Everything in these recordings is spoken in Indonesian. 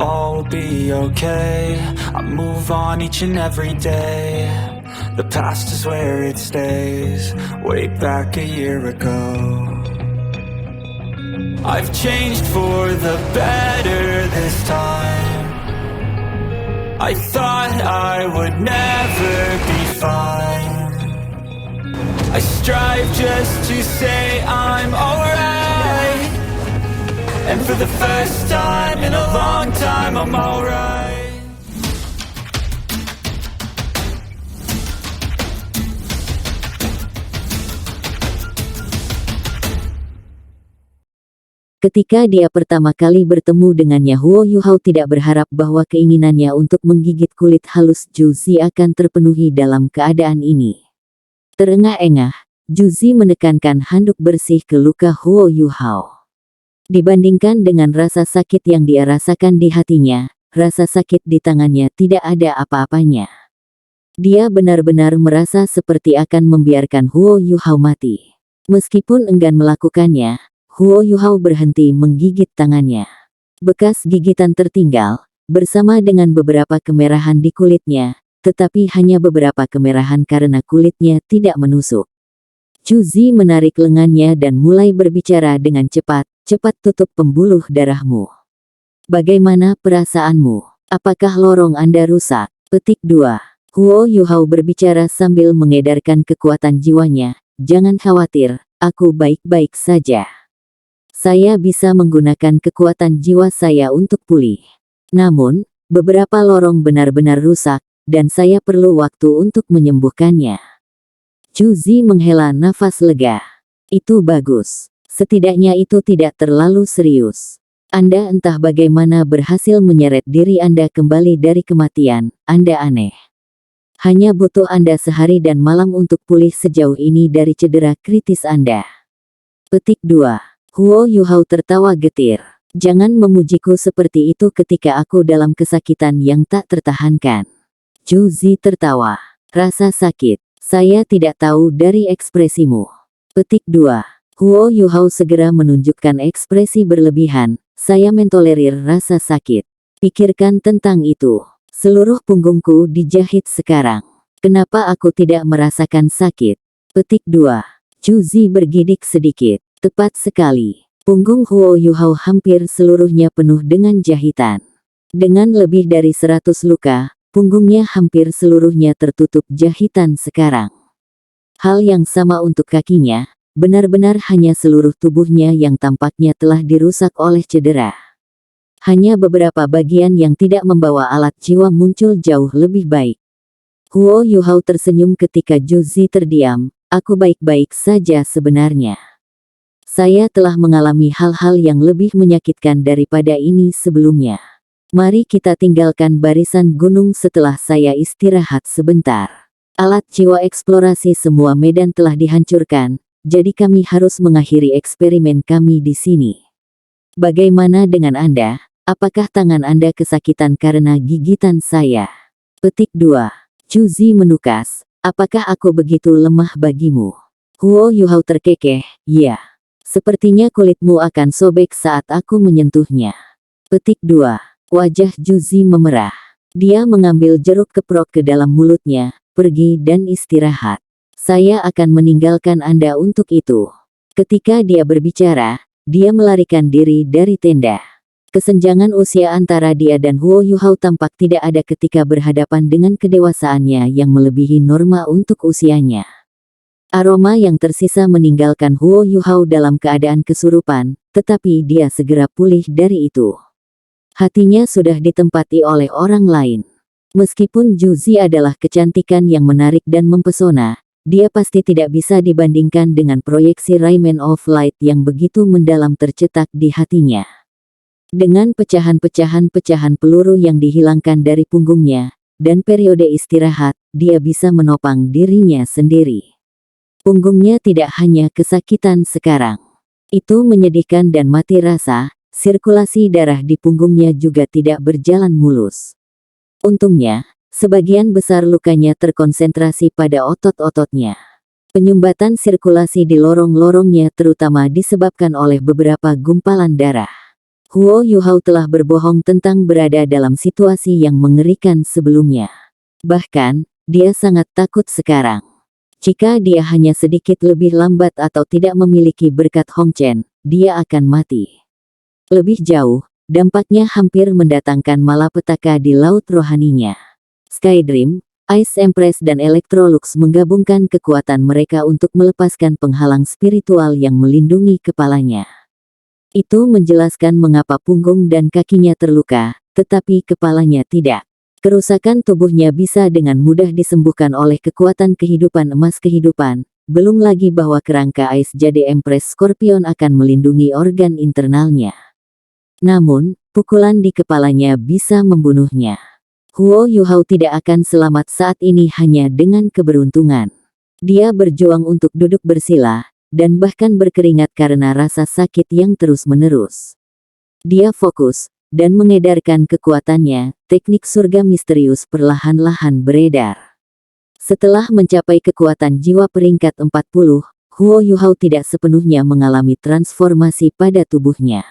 all will be okay. I move on each and every day. The past is where it stays, way back a year ago. I've changed for the better this time. I thought I would never be fine. I strive just to say I'm alright, and for the first time in a long time I'm alright. Ketika dia pertama kali bertemu dengannya, Huo Yuhao tidak berharap bahwa keinginannya untuk menggigit kulit halus Zhu Zi akan terpenuhi dalam keadaan ini. Terengah-engah, Zhu Zi menekankan handuk bersih ke luka Huo Yuhao. Dibandingkan dengan rasa sakit yang dia rasakan di hatinya, rasa sakit di tangannya tidak ada apa-apanya. Dia benar-benar merasa seperti akan membiarkan Huo Yuhao mati. Meskipun enggan melakukannya, Huo Yuhao berhenti menggigit tangannya. Bekas gigitan tertinggal, bersama dengan beberapa kemerahan di kulitnya, tetapi hanya beberapa kemerahan karena kulitnya tidak menusuk. Zhu Zi menarik lengannya dan mulai berbicara dengan cepat, "Cepat tutup pembuluh darahmu. Bagaimana perasaanmu? Apakah lorong Anda rusak?" Petik 2. Huo Yuhao berbicara sambil mengedarkan kekuatan jiwanya, "Jangan khawatir, aku baik-baik saja. Saya bisa menggunakan kekuatan jiwa saya untuk pulih. Namun, beberapa lorong benar-benar rusak, dan saya perlu waktu untuk menyembuhkannya." Zhu Zi menghela nafas lega. "Itu bagus. Setidaknya itu tidak terlalu serius. Anda entah bagaimana berhasil menyeret diri Anda kembali dari kematian, Anda aneh. Hanya butuh Anda sehari dan malam untuk pulih sejauh ini dari cedera kritis Anda." Petik 2. Huo Yuhao tertawa getir. "Jangan memujiku seperti itu ketika aku dalam kesakitan yang tak tertahankan." Zhu Zi tertawa. "Rasa sakit? Saya tidak tahu dari ekspresimu." Petik 2. Huo Yuhao segera menunjukkan ekspresi berlebihan. "Saya mentolerir rasa sakit. Pikirkan tentang itu. Seluruh punggungku dijahit sekarang. Kenapa aku tidak merasakan sakit?" Petik 2. Zhu Zi bergidik sedikit. Tepat sekali. Punggung Huo Yuhao hampir seluruhnya penuh dengan jahitan. Dengan lebih dari 100 luka, punggungnya hampir seluruhnya tertutup jahitan sekarang. Hal yang sama untuk kakinya, benar-benar hanya seluruh tubuhnya yang tampaknya telah dirusak oleh cedera. Hanya beberapa bagian yang tidak membawa alat jiwa muncul jauh lebih baik. Huo Yuhao tersenyum ketika Zhu Zi terdiam. "Aku baik-baik saja sebenarnya. Saya telah mengalami hal-hal yang lebih menyakitkan daripada ini sebelumnya. Mari kita tinggalkan barisan gunung setelah saya istirahat sebentar. Alat jiwa eksplorasi semua medan telah dihancurkan, jadi kami harus mengakhiri eksperimen kami di sini. Bagaimana dengan Anda? Apakah tangan Anda kesakitan karena gigitan saya?" Petik 2. Zhu Zi menukas. "Apakah aku begitu lemah bagimu?" Huo Yuhao terkekeh. "Ya. Sepertinya kulitmu akan sobek saat aku menyentuhnya." Petik 2. Wajah Zhu Zi memerah. Dia mengambil jeruk keprok ke dalam mulutnya. "Pergi dan istirahat. Saya akan meninggalkan Anda untuk itu." Ketika dia berbicara, dia melarikan diri dari tenda. Kesenjangan usia antara dia dan Huo Yuhao tampak tidak ada ketika berhadapan dengan kedewasaannya yang melebihi norma untuk usianya. Aroma yang tersisa meninggalkan Huo Yuhao dalam keadaan kesurupan, tetapi dia segera pulih dari itu. Hatinya sudah ditempati oleh orang lain. Meskipun Zhu Zi adalah kecantikan yang menarik dan mempesona, dia pasti tidak bisa dibandingkan dengan proyeksi Rayman of Light yang begitu mendalam tercetak di hatinya. Dengan pecahan-pecahan peluru yang dihilangkan dari punggungnya, dan periode istirahat, dia bisa menopang dirinya sendiri. Punggungnya tidak hanya kesakitan sekarang. Itu menyedihkan dan mati rasa, sirkulasi darah di punggungnya juga tidak berjalan mulus. Untungnya, sebagian besar lukanya terkonsentrasi pada otot-ototnya. Penyumbatan sirkulasi di lorong-lorongnya terutama disebabkan oleh beberapa gumpalan darah. Huo Yuhao telah berbohong tentang berada dalam situasi yang mengerikan sebelumnya. Bahkan, dia sangat takut sekarang. Jika dia hanya sedikit lebih lambat atau tidak memiliki berkat Hongchen, dia akan mati. Lebih jauh, dampaknya hampir mendatangkan malapetaka di laut rohaninya. Skydream, Ice Empress dan Electrolux menggabungkan kekuatan mereka untuk melepaskan penghalang spiritual yang melindungi kepalanya. Itu menjelaskan mengapa punggung dan kakinya terluka, tetapi kepalanya tidak. Kerusakan tubuhnya bisa dengan mudah disembuhkan oleh kekuatan kehidupan emas kehidupan, belum lagi bahwa kerangka Ice Jade Empress Scorpion akan melindungi organ internalnya. Namun, pukulan di kepalanya bisa membunuhnya. Huo Yuhao tidak akan selamat saat ini hanya dengan keberuntungan. Dia berjuang untuk duduk bersila, dan bahkan berkeringat karena rasa sakit yang terus-menerus. Dia fokus, dan mengedarkan kekuatannya, teknik surga misterius perlahan-lahan beredar. Setelah mencapai kekuatan jiwa peringkat 40, Huo Yuhao tidak sepenuhnya mengalami transformasi pada tubuhnya.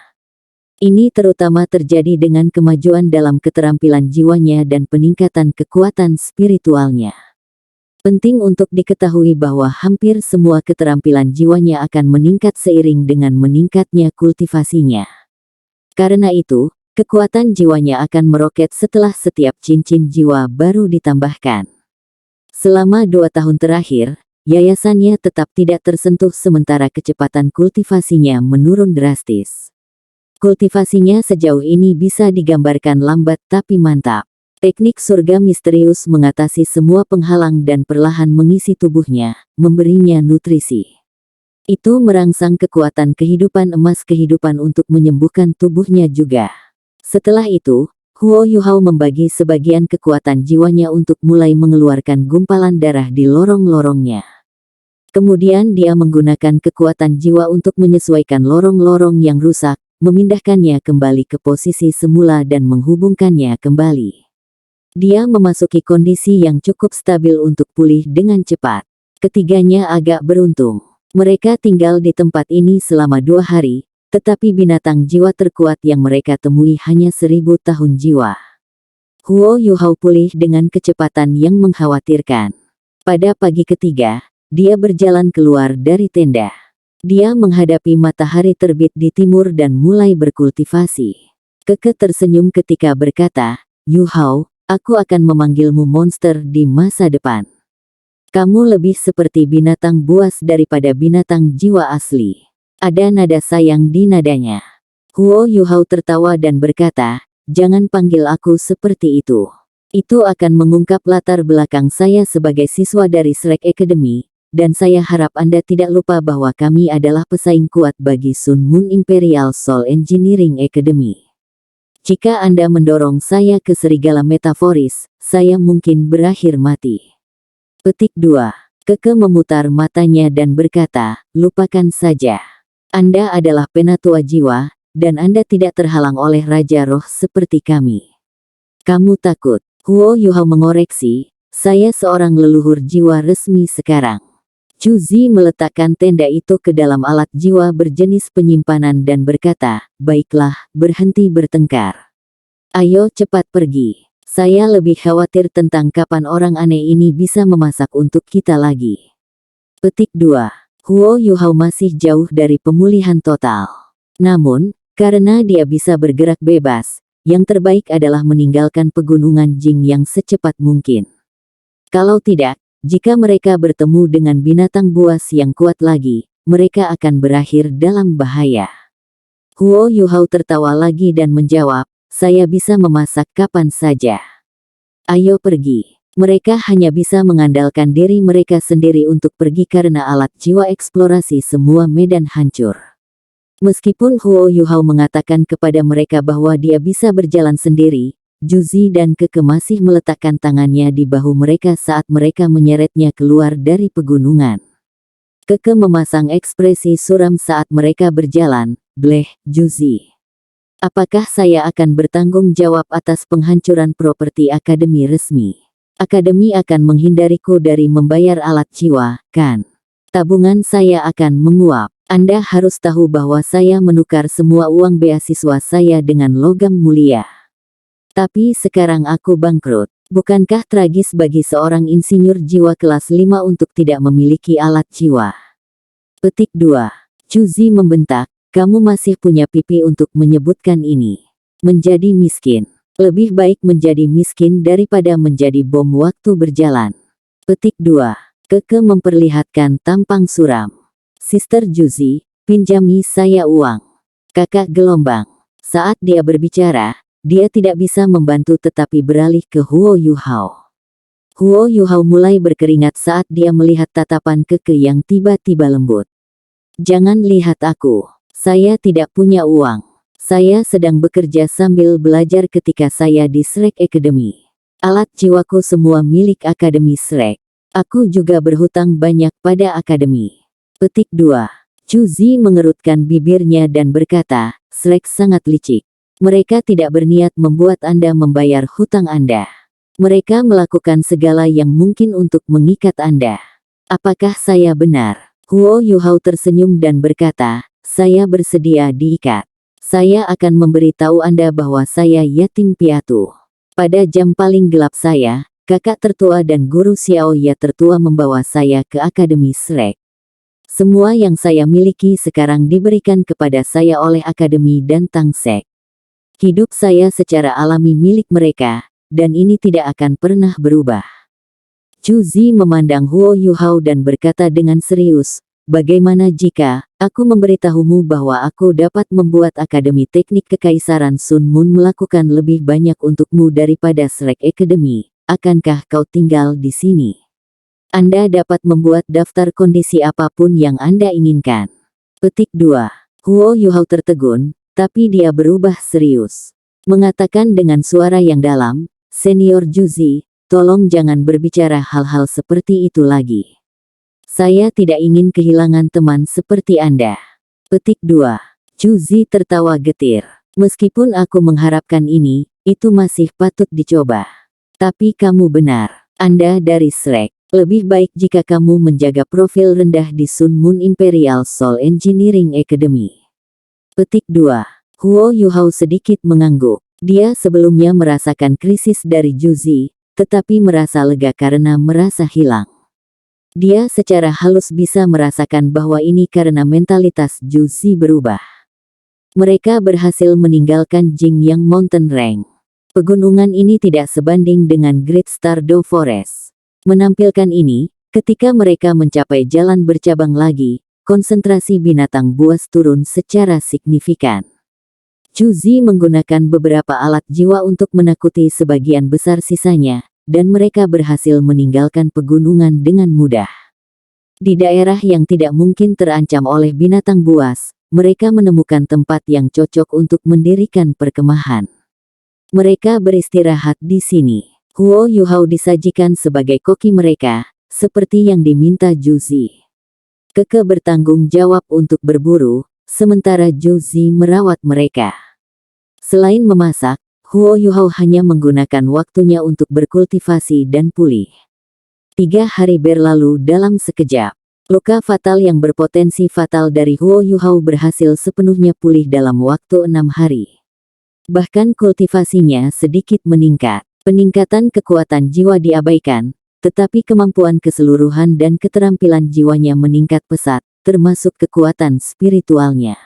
Ini terutama terjadi dengan kemajuan dalam keterampilan jiwanya dan peningkatan kekuatan spiritualnya. Penting untuk diketahui bahwa hampir semua keterampilan jiwanya akan meningkat seiring dengan meningkatnya kultivasinya. Karena itu, kekuatan jiwanya akan meroket setelah setiap cincin jiwa baru ditambahkan. Selama 2 tahun terakhir, yayasannya tetap tidak tersentuh sementara kecepatan kultivasinya menurun drastis. Kultivasinya sejauh ini bisa digambarkan lambat tapi mantap. Teknik surga misterius mengatasi semua penghalang dan perlahan mengisi tubuhnya, memberinya nutrisi. Itu merangsang kekuatan kehidupan emas kehidupan untuk menyembuhkan tubuhnya juga. Setelah itu, Huo Yuhao membagi sebagian kekuatan jiwanya untuk mulai mengeluarkan gumpalan darah di lorong-lorongnya. Kemudian dia menggunakan kekuatan jiwa untuk menyesuaikan lorong-lorong yang rusak, memindahkannya kembali ke posisi semula dan menghubungkannya kembali. Dia memasuki kondisi yang cukup stabil untuk pulih dengan cepat. Ketiganya agak beruntung. Mereka tinggal di tempat ini selama 2 hari, tetapi binatang jiwa terkuat yang mereka temui hanya 1000 tahun jiwa. Huo Yuhao pulih dengan kecepatan yang mengkhawatirkan. Pada pagi ketiga, dia berjalan keluar dari tenda. Dia menghadapi matahari terbit di timur dan mulai berkultivasi. Keke tersenyum ketika berkata, "Yuhao, aku akan memanggilmu monster di masa depan. Kamu lebih seperti binatang buas daripada binatang jiwa asli." Ada nada sayang di nadanya. Huo Yuhao tertawa dan berkata, "Jangan panggil aku seperti itu. Itu akan mengungkap latar belakang saya sebagai siswa dari Shrek Academy, dan saya harap Anda tidak lupa bahwa kami adalah pesaing kuat bagi Sun Moon Imperial Soul Engineering Academy. Jika Anda mendorong saya ke serigala metaforis, saya mungkin berakhir mati." Petik 2. Keke memutar matanya dan berkata, "Lupakan saja. Anda adalah penatua jiwa, dan Anda tidak terhalang oleh Raja Roh seperti kami. Kamu takut?" Huo Yuhao mengoreksi, "Saya seorang leluhur jiwa resmi sekarang." Chu Zi meletakkan tenda itu ke dalam alat jiwa berjenis penyimpanan dan berkata, "Baiklah, berhenti bertengkar. Ayo cepat pergi. Saya lebih khawatir tentang kapan orang aneh ini bisa memasak untuk kita lagi." Petik 2. Huo Yuhao masih jauh dari pemulihan total. Namun, karena dia bisa bergerak bebas, yang terbaik adalah meninggalkan pegunungan Jing yang secepat mungkin. Kalau tidak, jika mereka bertemu dengan binatang buas yang kuat lagi, mereka akan berakhir dalam bahaya. Huo Yuhao tertawa lagi dan menjawab, "Saya bisa memasak kapan saja. Ayo pergi." Mereka hanya bisa mengandalkan diri mereka sendiri untuk pergi karena alat jiwa eksplorasi semua medan hancur. Meskipun Huo Yuhao mengatakan kepada mereka bahwa dia bisa berjalan sendiri, Juzi dan Keke masih meletakkan tangannya di bahu mereka saat mereka menyeretnya keluar dari pegunungan. Keke memasang ekspresi suram saat mereka berjalan. "Bleh, Juzi. Apakah saya akan bertanggung jawab atas penghancuran properti akademi resmi? Akademi akan menghindariku dari membayar alat jiwa, kan? Tabungan saya akan menguap. Anda harus tahu bahwa saya menukar semua uang beasiswa saya dengan logam mulia. Tapi sekarang aku bangkrut. Bukankah tragis bagi seorang insinyur jiwa kelas 5 untuk tidak memiliki alat jiwa? Petik 2. Chuzi membentak, kamu masih punya pipi untuk menyebutkan ini. Menjadi miskin. Lebih baik menjadi miskin daripada menjadi bom waktu berjalan. Petik 2. Keke memperlihatkan tampang suram. Sister Juzi, pinjami saya uang. Kakak gelombang. Saat dia berbicara, dia tidak bisa membantu tetapi beralih ke Huo Yuhao. Huo Yuhao mulai berkeringat saat dia melihat tatapan Keke yang tiba-tiba lembut. Jangan lihat aku. Saya tidak punya uang. Saya sedang bekerja sambil belajar ketika saya di Shrek Academy. Alat jiwaku semua milik Akademi Shrek. Aku juga berhutang banyak pada Akademi. Petik 2. Chuzi mengerutkan bibirnya dan berkata, Shrek sangat licik. Mereka tidak berniat membuat Anda membayar hutang Anda. Mereka melakukan segala yang mungkin untuk mengikat Anda. Apakah saya benar? Huo Yuhao tersenyum dan berkata, saya bersedia diikat. Saya akan memberitahu Anda bahwa saya yatim piatu. Pada jam paling gelap saya, kakak tertua dan guru Xiaoya tertua membawa saya ke Akademi Shrek. Semua yang saya miliki sekarang diberikan kepada saya oleh Akademi dan Tangsek. Hidup saya secara alami milik mereka, dan ini tidak akan pernah berubah. Chuzi memandang Huo Yuhao dan berkata dengan serius, bagaimana jika aku memberitahumu bahwa aku dapat membuat Akademi Teknik Kekaisaran Sun Moon melakukan lebih banyak untukmu daripada Shrek Academy? Akankah kau tinggal di sini? Anda dapat membuat daftar kondisi apapun yang Anda inginkan. Petik 2. Huo Yuhao tertegun, tapi dia berubah serius. Mengatakan dengan suara yang dalam, Senior Juzi, tolong jangan berbicara hal-hal seperti itu lagi. Saya tidak ingin kehilangan teman seperti Anda. Petik 2. Juzi tertawa getir. Meskipun aku mengharapkan ini, itu masih patut dicoba. Tapi kamu benar. Anda dari Shrek. Lebih baik jika kamu menjaga profil rendah di Sun Moon Imperial Soul Engineering Academy. Petik 2. Huo Yuhao sedikit mengangguk. Dia sebelumnya merasakan krisis dari Juzi, tetapi merasa lega karena merasa hilang. Dia secara halus bisa merasakan bahwa ini karena mentalitas Juzi berubah. Mereka berhasil meninggalkan Jingyang Mountain Range. Pegunungan ini tidak sebanding dengan Great Stardew Forest. Menampilkan ini, ketika mereka mencapai jalan bercabang lagi, konsentrasi binatang buas turun secara signifikan. Chuzi menggunakan beberapa alat jiwa untuk menakuti sebagian besar sisanya, dan mereka berhasil meninggalkan pegunungan dengan mudah. Di daerah yang tidak mungkin terancam oleh binatang buas, mereka menemukan tempat yang cocok untuk mendirikan perkemahan. Mereka beristirahat di sini. Huo Yuhao disajikan sebagai koki mereka, seperti yang diminta Juzi. Keke bertanggung jawab untuk berburu, sementara Juzi merawat mereka. Selain memasak, Huo Yuhao hanya menggunakan waktunya untuk berkultivasi dan pulih. 3 hari berlalu dalam sekejap. Luka fatal yang berpotensi fatal dari Huo Yuhao berhasil sepenuhnya pulih dalam waktu 6 hari. Bahkan kultivasinya sedikit meningkat. Peningkatan kekuatan jiwa diabaikan, tetapi kemampuan keseluruhan dan keterampilan jiwanya meningkat pesat, termasuk kekuatan spiritualnya.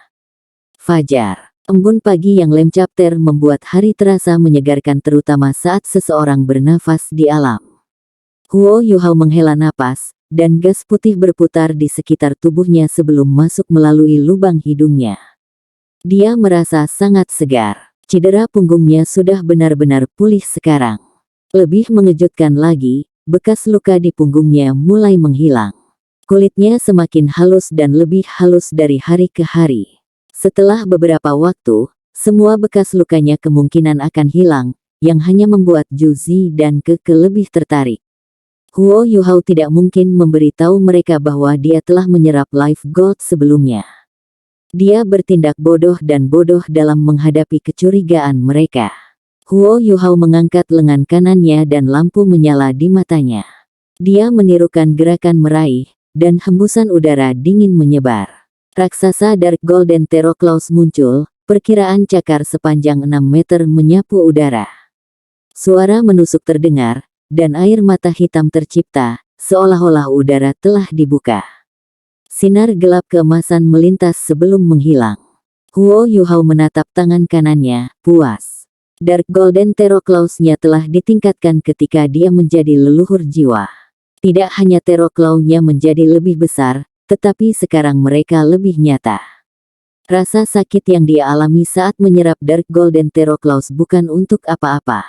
Fajar. Embun pagi yang lem chapter membuat hari terasa menyegarkan terutama saat seseorang bernafas di alam. Huo Yuhao menghela napas, dan gas putih berputar di sekitar tubuhnya sebelum masuk melalui lubang hidungnya. Dia merasa sangat segar. Cedera punggungnya sudah benar-benar pulih sekarang. Lebih mengejutkan lagi, bekas luka di punggungnya mulai menghilang. Kulitnya semakin halus dan lebih halus dari hari ke hari. Setelah beberapa waktu, semua bekas lukanya kemungkinan akan hilang, yang hanya membuat Juzi dan Keke lebih tertarik. Huo Yuhao tidak mungkin memberitahu mereka bahwa dia telah menyerap life gold sebelumnya. Dia bertindak bodoh dan bodoh dalam menghadapi kecurigaan mereka. Huo Yuhao mengangkat lengan kanannya dan lampu menyala di matanya. Dia menirukan gerakan meraih, dan hembusan udara dingin menyebar. Raksasa Dark Golden Terroclaws muncul, perkiraan cakar sepanjang 6 meter menyapu udara. Suara menusuk terdengar, dan air mata hitam tercipta, seolah-olah udara telah dibuka. Sinar gelap keemasan melintas sebelum menghilang. Huo Yuhao menatap tangan kanannya, puas. Dark Golden Terroclaws-nya telah ditingkatkan ketika dia menjadi leluhur jiwa. Tidak hanya Terroclaw-nya menjadi lebih besar, tetapi sekarang mereka lebih nyata. Rasa sakit yang dia alami saat menyerap Dark Golden Terroclaws bukan untuk apa-apa.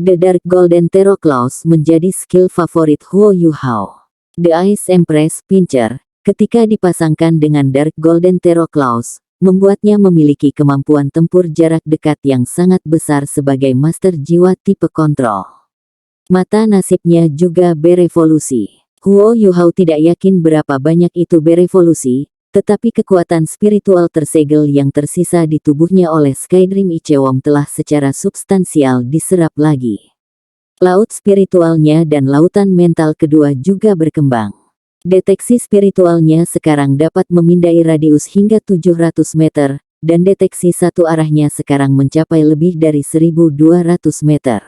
The Dark Golden Terroclaws menjadi skill favorit Huo Yuhao. The Ice Empress Pincher, ketika dipasangkan dengan Dark Golden Terroclaws, membuatnya memiliki kemampuan tempur jarak dekat yang sangat besar sebagai master jiwa tipe kontrol. Mata nasibnya juga berevolusi. Huo Yuhao tidak yakin berapa banyak itu berevolusi, tetapi kekuatan spiritual tersegel yang tersisa di tubuhnya oleh Skydream Ichewon telah secara substansial diserap lagi. Laut spiritualnya dan lautan mental kedua juga berkembang. Deteksi spiritualnya sekarang dapat memindai radius hingga 700 meter, dan deteksi satu arahnya sekarang mencapai lebih dari 1200 meter.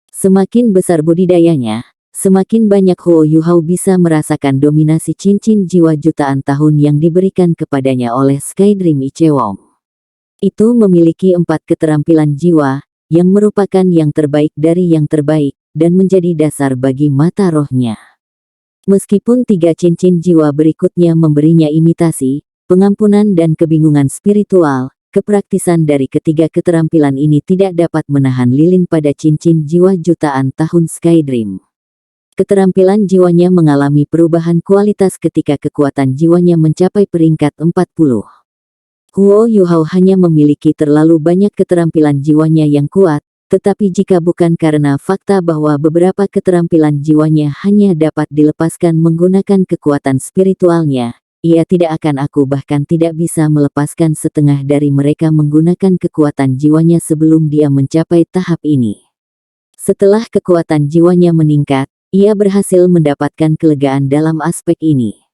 Semakin besar budidayanya, semakin banyak Huo Yuhao bisa merasakan dominasi cincin jiwa jutaan tahun yang diberikan kepadanya oleh Skydream Ichewon. Itu memiliki 4 keterampilan jiwa, yang merupakan yang terbaik dari yang terbaik, dan menjadi dasar bagi mata rohnya. Meskipun 3 cincin jiwa berikutnya memberinya imitasi, pengampunan dan kebingungan spiritual, kepraktisan dari ketiga keterampilan ini tidak dapat menahan lilin pada cincin jiwa jutaan tahun Skydream. Keterampilan jiwanya mengalami perubahan kualitas ketika kekuatan jiwanya mencapai peringkat 40. Huo Yuhao hanya memiliki terlalu banyak keterampilan jiwanya yang kuat, tetapi jika bukan karena fakta bahwa beberapa keterampilan jiwanya hanya dapat dilepaskan menggunakan kekuatan spiritualnya, ia tidak akan bahkan tidak bisa melepaskan setengah dari mereka menggunakan kekuatan jiwanya sebelum dia mencapai tahap ini. Setelah kekuatan jiwanya meningkat, ia berhasil mendapatkan kelegaan dalam aspek ini.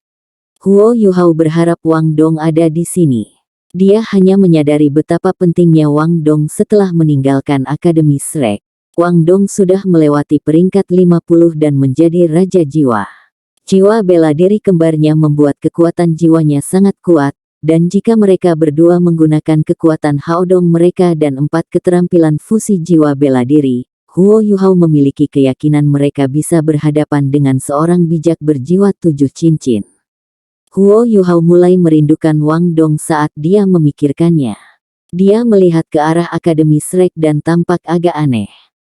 Huo Yuhao berharap Wang Dong ada di sini. Dia hanya menyadari betapa pentingnya Wang Dong setelah meninggalkan Akademi Shrek. Wang Dong sudah melewati peringkat 50 dan menjadi Raja Jiwa. Jiwa bela diri kembarnya membuat kekuatan jiwanya sangat kuat, dan jika mereka berdua menggunakan kekuatan Haodong mereka dan 4 keterampilan fusi jiwa bela diri, Huo Yuhao memiliki keyakinan mereka bisa berhadapan dengan seorang bijak berjiwa 7 cincin. Huo Yuhao mulai merindukan Wang Dong saat dia memikirkannya. Dia melihat ke arah Akademi Shrek dan tampak agak aneh.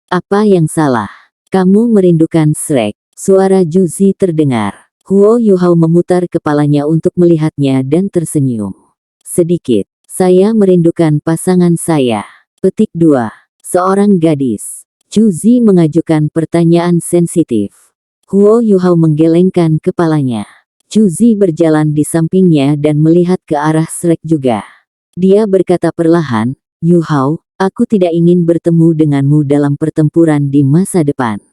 Apa yang salah? Kamu merindukan Shrek? Suara Juzi terdengar. Huo Yuhao memutar kepalanya untuk melihatnya dan tersenyum. Sedikit. Saya merindukan pasangan saya. Petik 2. Seorang gadis. Juzi mengajukan pertanyaan sensitif. Huo Yuhao menggelengkan kepalanya. Juzi berjalan di sampingnya dan melihat ke arah Shrek juga. Dia berkata perlahan, Yuhao, aku tidak ingin bertemu denganmu dalam pertempuran di masa depan.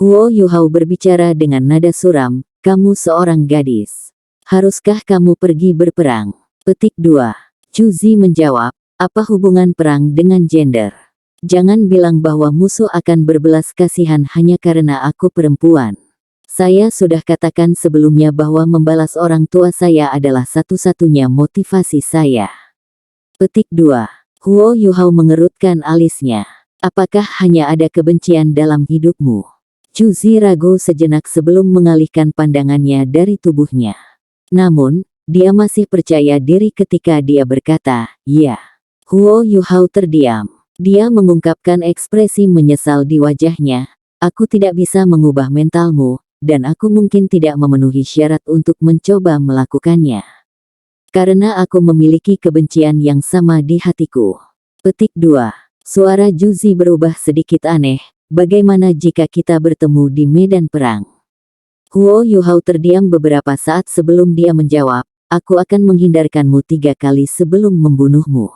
Huo Yuhao berbicara dengan nada suram, kamu seorang gadis. Haruskah kamu pergi berperang? Petik 2. Juzi menjawab, apa hubungan perang dengan gender? Jangan bilang bahwa musuh akan berbelas kasihan hanya karena aku perempuan. Saya sudah katakan sebelumnya bahwa membalas orang tua saya adalah satu-satunya motivasi saya. Petik 2. Huo Yuhao mengerutkan alisnya. Apakah hanya ada kebencian dalam hidupmu? Juzi ragu sejenak sebelum mengalihkan pandangannya dari tubuhnya. Namun, dia masih percaya diri ketika dia berkata, ya. Huo Yuhao terdiam. Dia mengungkapkan ekspresi menyesal di wajahnya. Aku tidak bisa mengubah mentalmu, dan aku mungkin tidak memenuhi syarat untuk mencoba melakukannya. Karena aku memiliki kebencian yang sama di hatiku. Petik 2. Suara Juzi berubah sedikit aneh. Bagaimana jika kita bertemu di medan perang? Huo Yuhao terdiam beberapa saat sebelum dia menjawab, aku akan menghindarkanmu 3 kali sebelum membunuhmu.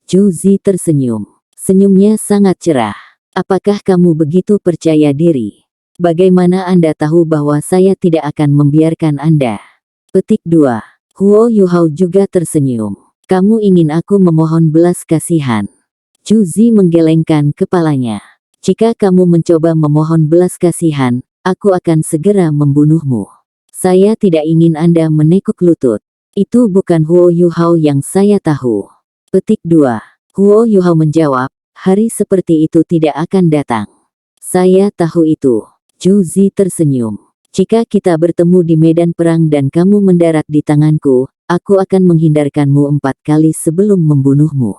Juzi tersenyum. Senyumnya sangat cerah. Apakah kamu begitu percaya diri? Bagaimana Anda tahu bahwa saya tidak akan membiarkan Anda? Petik 2. Huo Yuhao juga tersenyum. Kamu ingin aku memohon belas kasihan? Chu Zi menggelengkan kepalanya. Jika kamu mencoba memohon belas kasihan, aku akan segera membunuhmu. Saya tidak ingin Anda menekuk lutut. Itu bukan Huo Yuhao yang saya tahu. Petik 2. Huo Yuhao menjawab, hari seperti itu tidak akan datang. Saya tahu itu. Chu Zi tersenyum. Jika kita bertemu di medan perang dan kamu mendarat di tanganku, aku akan menghindarkanmu 4 kali sebelum membunuhmu.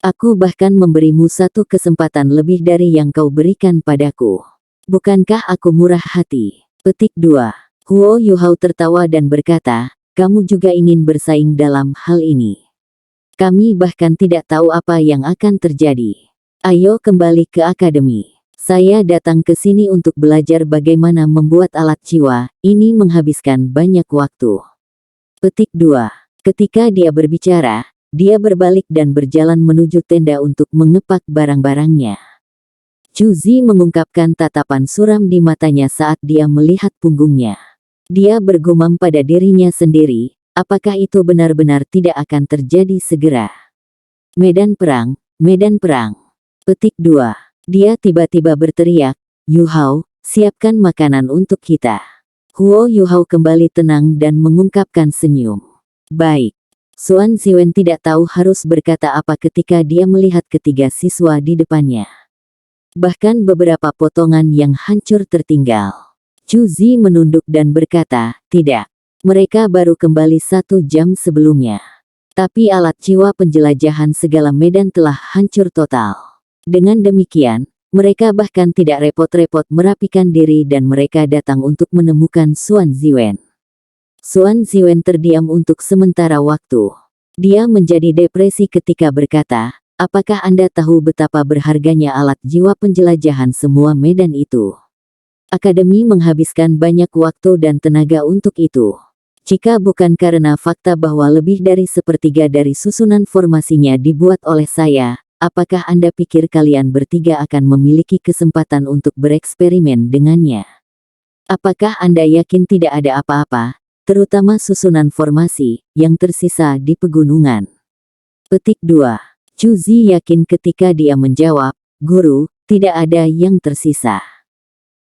Aku bahkan memberimu 1 kesempatan lebih dari yang kau berikan padaku. Bukankah aku murah hati? Petik 2. Huo Yuhao tertawa dan berkata, kamu juga ingin bersaing dalam hal ini. Kami bahkan tidak tahu apa yang akan terjadi. Ayo kembali ke akademi. Saya datang ke sini untuk belajar bagaimana membuat alat jiwa, ini menghabiskan banyak waktu. Petik 2. Ketika dia berbicara, dia berbalik dan berjalan menuju tenda untuk mengepak barang-barangnya. Chu Zi mengungkapkan tatapan suram di matanya saat dia melihat punggungnya. Dia bergumam pada dirinya sendiri, apakah itu benar-benar tidak akan terjadi segera? Medan perang, medan perang. Petik 2. Dia tiba-tiba berteriak, Yuhao, siapkan makanan untuk kita. Huo Yuhao kembali tenang dan mengungkapkan senyum. Baik. Xuan Ziwen tidak tahu harus berkata apa ketika dia melihat ketiga siswa di depannya. Bahkan beberapa potongan yang hancur tertinggal. Chu Zi menunduk dan berkata, tidak. Mereka baru kembali 1 jam sebelumnya. Tapi alat jiwa penjelajahan segala medan telah hancur total. Dengan demikian, mereka bahkan tidak repot-repot merapikan diri dan mereka datang untuk menemukan Xuan Ziwen. Xuan Ziwen terdiam untuk sementara waktu. Dia menjadi depresi ketika berkata, apakah Anda tahu betapa berharganya alat jiwa penjelajahan semua medan itu? Akademi menghabiskan banyak waktu dan tenaga untuk itu. Jika bukan karena fakta bahwa lebih dari 1/3 dari susunan formasinya dibuat oleh saya, apakah Anda pikir kalian bertiga akan memiliki kesempatan untuk bereksperimen dengannya? Apakah Anda yakin tidak ada apa-apa, terutama susunan formasi, yang tersisa di pegunungan? Petik 2. Chu Zi yakin ketika dia menjawab, Guru, tidak ada yang tersisa.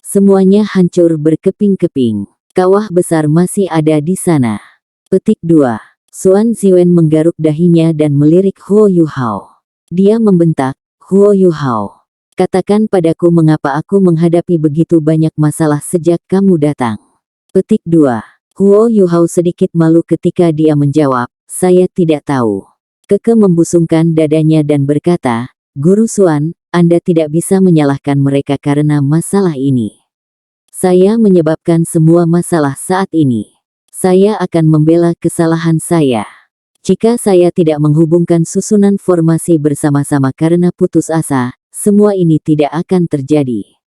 Semuanya hancur berkeping-keping. Kawah besar masih ada di sana. Petik 2. Xuan Ziwen menggaruk dahinya dan melirik Huo Yuhao. Dia membentak, Huo Yuhao, katakan padaku mengapa aku menghadapi begitu banyak masalah sejak kamu datang. Petik 2. Huo Yuhao sedikit malu ketika dia menjawab, saya tidak tahu. Keke membusungkan dadanya dan berkata, Guru Xuan, Anda tidak bisa menyalahkan mereka karena masalah ini. Saya menyebabkan semua masalah saat ini. Saya akan membela kesalahan saya. Jika saya tidak menghubungkan susunan formasi bersama-sama karena putus asa, semua ini tidak akan terjadi.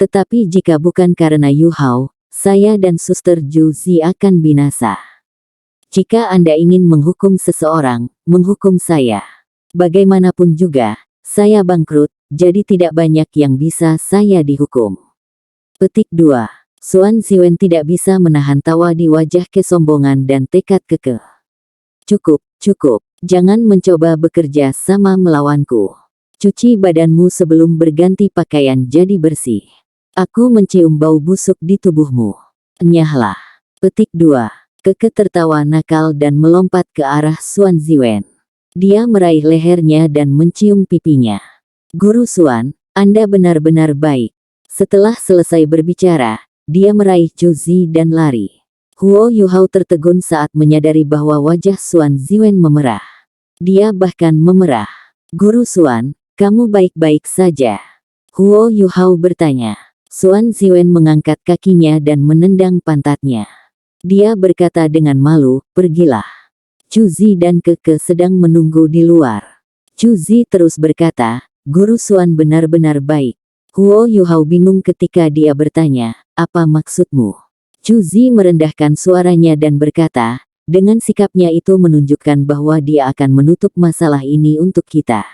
Tetapi jika bukan karena Yuhao, saya dan Suster Ju Zi akan binasa. Jika Anda ingin menghukum seseorang, menghukum saya. Bagaimanapun juga, saya bangkrut, jadi tidak banyak yang bisa saya dihukum. Petik 2. Xuan Ziwen tidak bisa menahan tawa di wajah kesombongan dan tekad kekeh. Cukup, cukup. Jangan mencoba bekerja sama melawanku. Cuci badanmu sebelum berganti pakaian jadi bersih. Aku mencium bau busuk di tubuhmu. Enyahlah. Petik 2. Keke tertawa nakal dan melompat ke arah Xuan Ziwen. Dia meraih lehernya dan mencium pipinya. Guru Xuan, Anda benar-benar baik. Setelah selesai berbicara, dia meraih Chu Zi dan lari. Huo Yuhao tertegun saat menyadari bahwa wajah Xuan Ziwen memerah. Dia bahkan memerah. Guru Xuan, kamu baik-baik saja? Huo Yuhao bertanya. Xuan Ziwen mengangkat kakinya dan menendang pantatnya. Dia berkata dengan malu, pergilah. Chu Zi dan Keke sedang menunggu di luar. Chu Zi terus berkata, Guru Xuan benar-benar baik. Huo Yuhao bingung ketika dia bertanya, apa maksudmu? Chu Zi merendahkan suaranya dan berkata, dengan sikapnya itu menunjukkan bahwa dia akan menutup masalah ini untuk kita.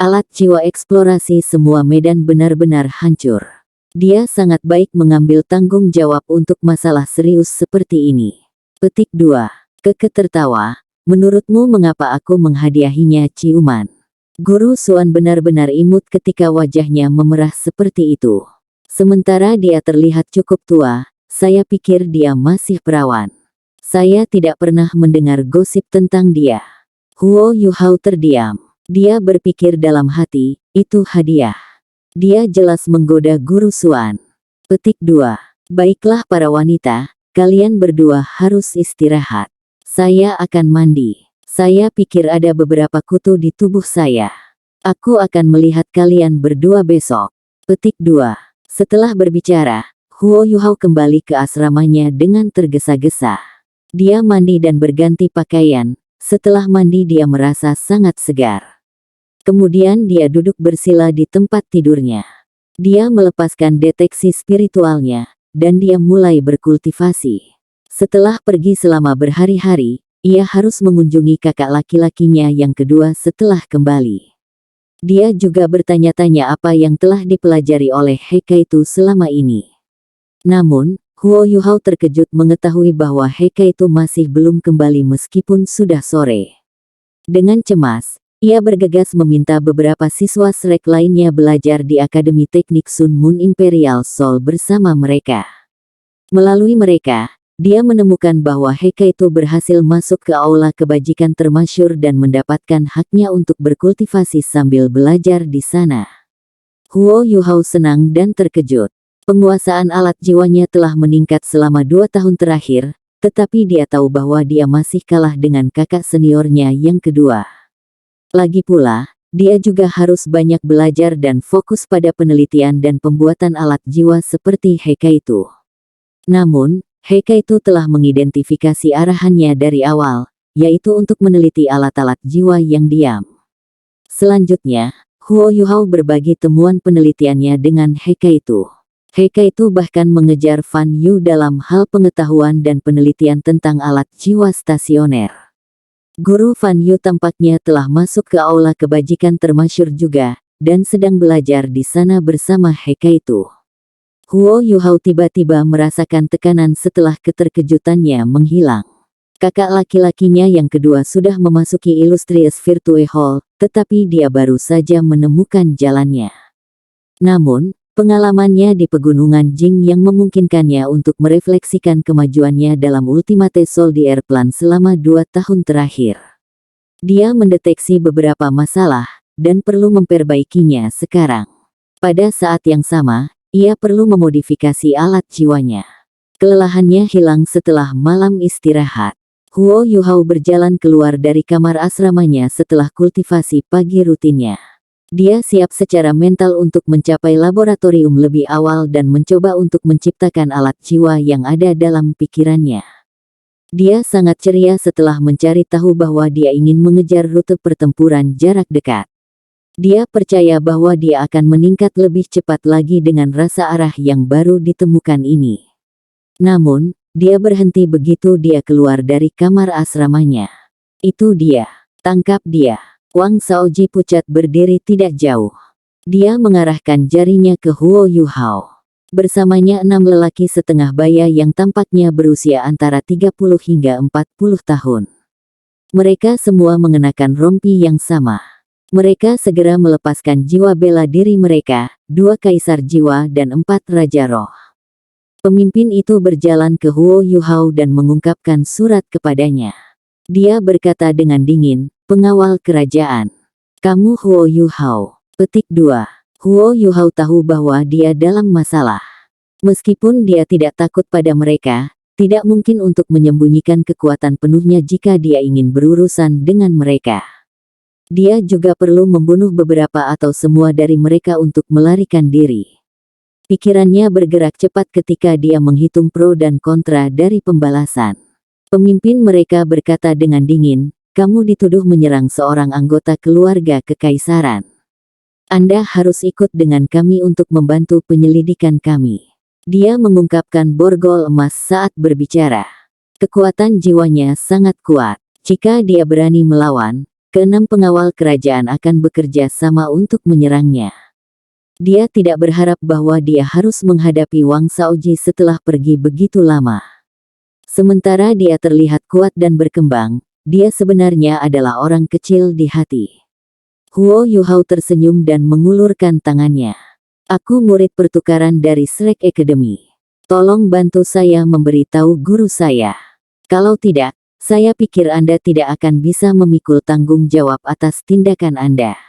Alat jiwa eksplorasi semua medan benar-benar hancur. Dia sangat baik mengambil tanggung jawab untuk masalah serius seperti ini. Petik 2. Keke tertawa, menurutmu mengapa aku menghadiahinya ciuman? Guru Suan benar-benar imut ketika wajahnya memerah seperti itu. Sementara dia terlihat cukup tua, saya pikir dia masih perawan. Saya tidak pernah mendengar gosip tentang dia. Huo Yuhao terdiam. Dia berpikir dalam hati, itu hadiah. Dia jelas menggoda Guru Suan. Petik 2. Baiklah para wanita, kalian berdua harus istirahat. Saya akan mandi. Saya pikir ada beberapa kutu di tubuh saya. Aku akan melihat kalian berdua besok. Petik 2. Setelah berbicara, Huo Yuhao kembali ke asramanya dengan tergesa-gesa. Dia mandi dan berganti pakaian. Setelah mandi dia merasa sangat segar. Kemudian dia duduk bersila di tempat tidurnya. Dia melepaskan deteksi spiritualnya, dan dia mulai berkultivasi. Setelah pergi selama berhari-hari, ia harus mengunjungi kakak laki-lakinya yang kedua setelah kembali. Dia juga bertanya-tanya apa yang telah dipelajari oleh Heikaitu selama ini. Namun, Huo Yuhao terkejut mengetahui bahwa Heikaitu masih belum kembali meskipun sudah sore. Dengan cemas, ia bergegas meminta beberapa siswa Shrek lainnya belajar di Akademi Teknik Sun Moon Imperial Soul bersama mereka. Melalui mereka, dia menemukan bahwa Heikaitu berhasil masuk ke aula kebajikan termasyur dan mendapatkan haknya untuk berkultivasi sambil belajar di sana. Huo Yuhao senang dan terkejut. Penguasaan alat jiwanya telah meningkat selama 2 tahun terakhir, tetapi dia tahu bahwa dia masih kalah dengan kakak seniornya yang kedua. Lagi pula, dia juga harus banyak belajar dan fokus pada penelitian dan pembuatan alat jiwa seperti Heikaitu. Namun, Heikaitu telah mengidentifikasi arahannya dari awal, yaitu untuk meneliti alat-alat jiwa yang diam. Selanjutnya, Huo Yuhao berbagi temuan penelitiannya dengan Heikaitu. Heikaitu bahkan mengejar Fan Yu dalam hal pengetahuan dan penelitian tentang alat jiwa stasioner. Guru Fan Yu tampaknya telah masuk ke aula kebajikan termasyur juga, dan sedang belajar di sana bersama Heikaitu. Huo Yuhao tiba-tiba merasakan tekanan setelah keterkejutannya menghilang. Kakak laki-lakinya yang kedua sudah memasuki Illustrious Virtue Hall, tetapi dia baru saja menemukan jalannya. Namun, pengalamannya di pegunungan Jing yang memungkinkannya untuk merefleksikan kemajuannya dalam Ultimate Soldier Plan selama 2 tahun terakhir. Dia mendeteksi beberapa masalah, dan perlu memperbaikinya sekarang. Pada saat yang sama, ia perlu memodifikasi alat jiwanya. Kelelahannya hilang setelah malam istirahat. Huo Yuhao berjalan keluar dari kamar asramanya setelah kultivasi pagi rutinnya. Dia siap secara mental untuk mencapai laboratorium lebih awal dan mencoba untuk menciptakan alat jiwa yang ada dalam pikirannya. Dia sangat ceria setelah mencari tahu bahwa dia ingin mengejar rute pertempuran jarak dekat. Dia percaya bahwa dia akan meningkat lebih cepat lagi dengan rasa arah yang baru ditemukan ini. Namun, dia berhenti begitu dia keluar dari kamar asramanya. Itu dia. Tangkap dia. Wang Shaoji pucat berdiri tidak jauh. Dia mengarahkan jarinya ke Huo Yuhao. Bersamanya 6 lelaki setengah baya yang tampaknya berusia antara 30 hingga 40 tahun. Mereka semua mengenakan rompi yang sama. Mereka segera melepaskan jiwa bela diri mereka, 2 kaisar jiwa dan 4 raja roh. Pemimpin itu berjalan ke Huo Yuhao dan mengungkapkan surat kepadanya. Dia berkata dengan dingin, "Pengawal kerajaan. Kamu Huo Yuhao." Petik 2. Huo Yuhao tahu bahwa dia dalam masalah. Meskipun dia tidak takut pada mereka, tidak mungkin untuk menyembunyikan kekuatan penuhnya jika dia ingin berurusan dengan mereka. Dia juga perlu membunuh beberapa atau semua dari mereka untuk melarikan diri. Pikirannya bergerak cepat ketika dia menghitung pro dan kontra dari pembalasan. Pemimpin mereka berkata dengan dingin, "Kamu dituduh menyerang seorang anggota keluarga kekaisaran. Anda harus ikut dengan kami untuk membantu penyelidikan kami." Dia mengungkapkan borgol emas saat berbicara. Kekuatan jiwanya sangat kuat. Jika dia berani melawan, ke-6 pengawal kerajaan akan bekerja sama untuk menyerangnya. Dia tidak berharap bahwa dia harus menghadapi Wang Shaoji setelah pergi begitu lama. Sementara dia terlihat kuat dan berkembang, dia sebenarnya adalah orang kecil di hati. Huo Yuhao tersenyum dan mengulurkan tangannya. Aku murid pertukaran dari Shrek Academy. Tolong bantu saya memberitahu guru saya. Kalau tidak, saya pikir Anda tidak akan bisa memikul tanggung jawab atas tindakan Anda.